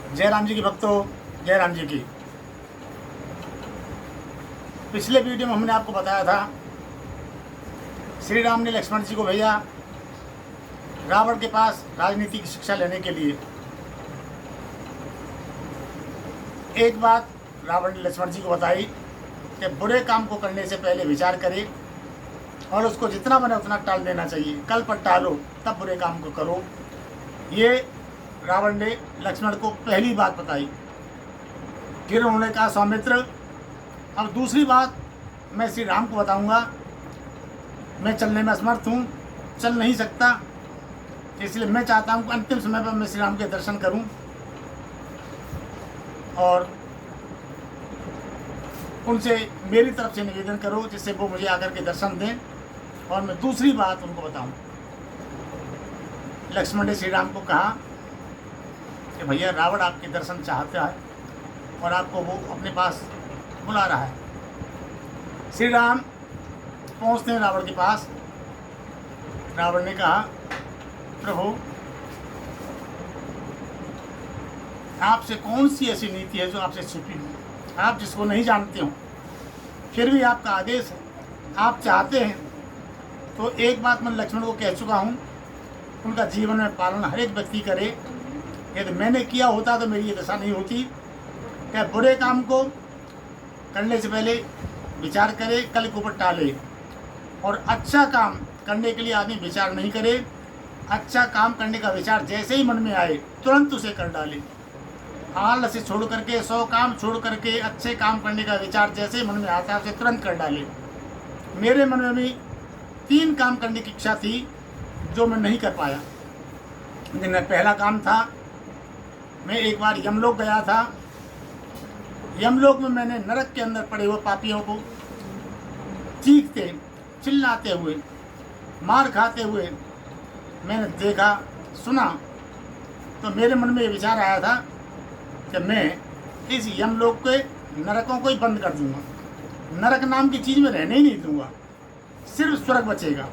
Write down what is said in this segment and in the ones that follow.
जय राम जी की भक्तों, जय राम जी की। पिछले वीडियो में हमने आपको बताया था श्री राम ने लक्ष्मण जी को भेजा रावण के पास राजनीति की शिक्षा लेने के लिए। एक बात रावण ने लक्ष्मण जी को बताई कि बुरे काम को करने से पहले विचार करे और उसको जितना बने उतना टाल देना चाहिए। कल पर टालो तब बुरे काम को करो। ये रावण ने लक्ष्मण को पहली बात बताई। फिर उन्होंने कहा सौमित्र, अब दूसरी बात मैं श्री राम को बताऊंगा। मैं चलने में असमर्थ हूँ, चल नहीं सकता, इसलिए मैं चाहता हूँ कि अंतिम समय पर मैं श्री राम के दर्शन करूँ और उनसे मेरी तरफ से निवेदन करो जिससे वो मुझे आकर के दर्शन दें और मैं दूसरी बात उनको बताऊं। लक्ष्मण ने श्री राम को कहा कि भैया रावण आपके दर्शन चाहता है और आपको वो अपने पास बुला रहा है। श्री राम पहुँचते हैं रावण के पास। रावण ने कहा, प्रभु आपसे कौन सी ऐसी नीति है जो आपसे छिपी हुई, आप जिसको नहीं जानते हो, फिर भी आपका आदेश है, आप चाहते हैं तो एक बात मैं लक्ष्मण को कह चुका हूँ, उनका जीवन में पालन हर एक व्यक्ति करे। यदि मैंने किया होता तो मेरी ये दशा नहीं होती। क्या बुरे काम को करने से पहले विचार करे, कल के ऊपर टाले, और अच्छा काम करने के लिए आदमी विचार नहीं करे। अच्छा काम करने का विचार जैसे ही मन में आए तुरंत उसे कर डाले। आलस से छोड़ करके, 100 काम छोड़ करके अच्छे काम करने का विचार जैसे ही मन में आता है उसे तुरंत कर डाले। मेरे मन में भी 3 काम करने की इच्छा थी जो मैं नहीं कर पाया। जिनमें पहला काम था, मैं एक बार यमलोक गया था। यमलोक में मैंने नरक के अंदर पड़े हुए पापियों को चीखते चिल्लाते हुए मार खाते हुए मैंने देखा, सुना, तो मेरे मन में ये विचार आया था कि मैं इस यमलोक के नरकों को ही बंद कर दूंगा। नरक नाम की चीज़ में रहने ही नहीं दूंगा, सिर्फ स्वर्ग बचेगा।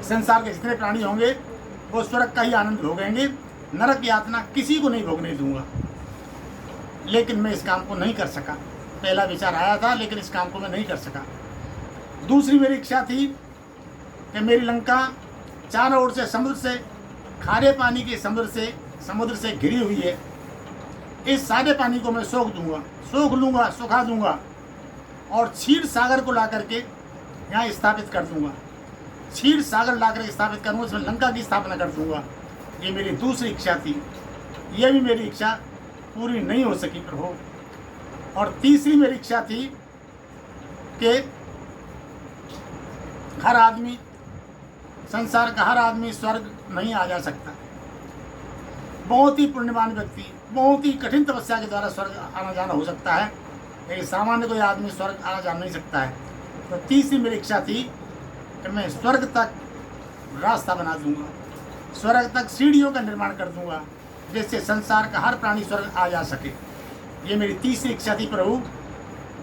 संसार के जितने प्राणी होंगे वो स्वर्ग का ही आनंद भोगेंगे, नरक यातना किसी को नहीं भोगने दूंगा। लेकिन मैं इस काम को नहीं कर सका। पहला विचार आया था लेकिन इस काम को मैं नहीं कर सका। दूसरी मेरी इच्छा थी कि मेरी लंका चारों ओर से समुद्र से, खारे पानी के समुद्र से घिरी हुई है। इस सारे पानी को मैं सुखा दूंगा और क्षीर सागर को ला करके यहाँ स्थापित कर दूंगा। क्षीर सागर ला कर स्थापित करूँगा, इसमें लंका की स्थापना कर दूंगा। ये मेरी दूसरी इच्छा थी। ये भी मेरी इच्छा पूरी नहीं हो सकी प्रभु। और तीसरी मेरी इच्छा थी कि हर आदमी, संसार का हर आदमी स्वर्ग नहीं आ जा सकता। बहुत ही पुण्यवान व्यक्ति बहुत ही कठिन तपस्या के द्वारा स्वर्ग आना जाना हो सकता है, लेकिन सामान्य कोई आदमी स्वर्ग आना जा नहीं सकता है। तो तीसरी मेरी इच्छा थी कि मैं स्वर्ग तक रास्ता बना दूंगा, स्वर्ग तक सीढ़ियों का निर्माण कर दूंगा जिससे संसार का हर प्राणी स्वर्ग आ जा सके। ये मेरी तीसरी इच्छा थी प्रभु,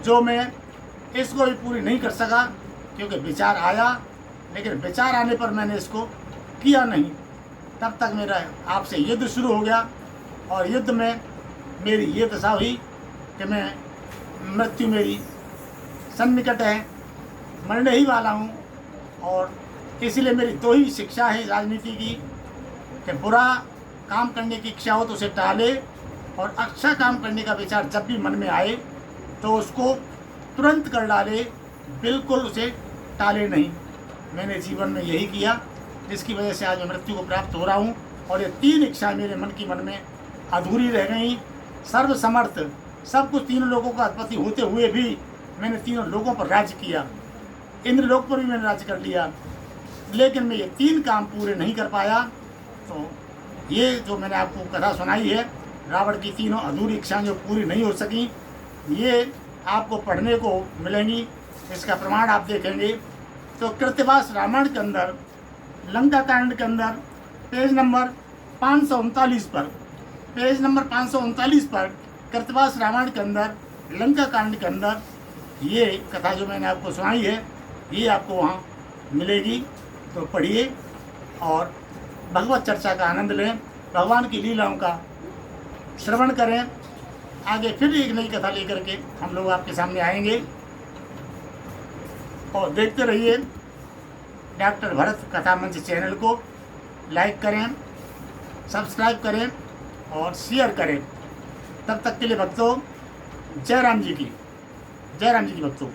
जो मैं इसको भी पूरी नहीं कर सका क्योंकि विचार आया, लेकिन विचार आने पर मैंने इसको किया नहीं। तब तक मेरा आपसे युद्ध शुरू हो गया और युद्ध में मेरी ये दशा हुई कि मैं मृत्यु मेरी सन्निकट है, मरने ही वाला हूँ। और इसीलिए मेरी 2 ही शिक्षा है राजनीति की कि बुरा काम करने की इच्छा हो तो उसे टाले, और अच्छा काम करने का विचार जब भी मन में आए तो उसको तुरंत कर डाले, बिल्कुल उसे टाले नहीं। मैंने जीवन में यही किया, जिसकी वजह से आज मैं मृत्यु को प्राप्त हो रहा हूँ। और ये 3 इच्छाएं मेरे मन में अधूरी रह गई। सर्वसमर्थ, सब कुछ 3 लोगों का अधिपति होते हुए भी मैंने 3 लोगों पर राज्य किया। इंद्रलोक पर भी मैंने राज्य कर लिया, लेकिन मैं ये 3 काम पूरे नहीं कर पाया। तो ये जो मैंने आपको कथा सुनाई है, रावण की 3 अधूरी इच्छाएं जो पूरी नहीं हो सकी, ये आपको पढ़ने को मिलेंगी। इसका प्रमाण आप देखेंगे तो कृतवास रामायण के अंदर, लंका कांड के अंदर पेज नंबर 539 पर कृतवास रामायण के अंदर, लंका कांड के अंदर ये कथा जो मैंने आपको सुनाई है, ये आपको वहाँ मिलेगी। तो पढ़िए और भगवत चर्चा का आनंद लें, भगवान की लीलाओं का श्रवण करें। आगे फिर एक नई कथा लेकर के हम लोग आपके सामने आएंगे, और देखते रहिए डॉक्टर भरत कथा मंच चैनल को। लाइक करें, सब्सक्राइब करें और शेयर करें। तब तक के लिए भक्तों, जय राम जी की, जय राम जी की भक्तों।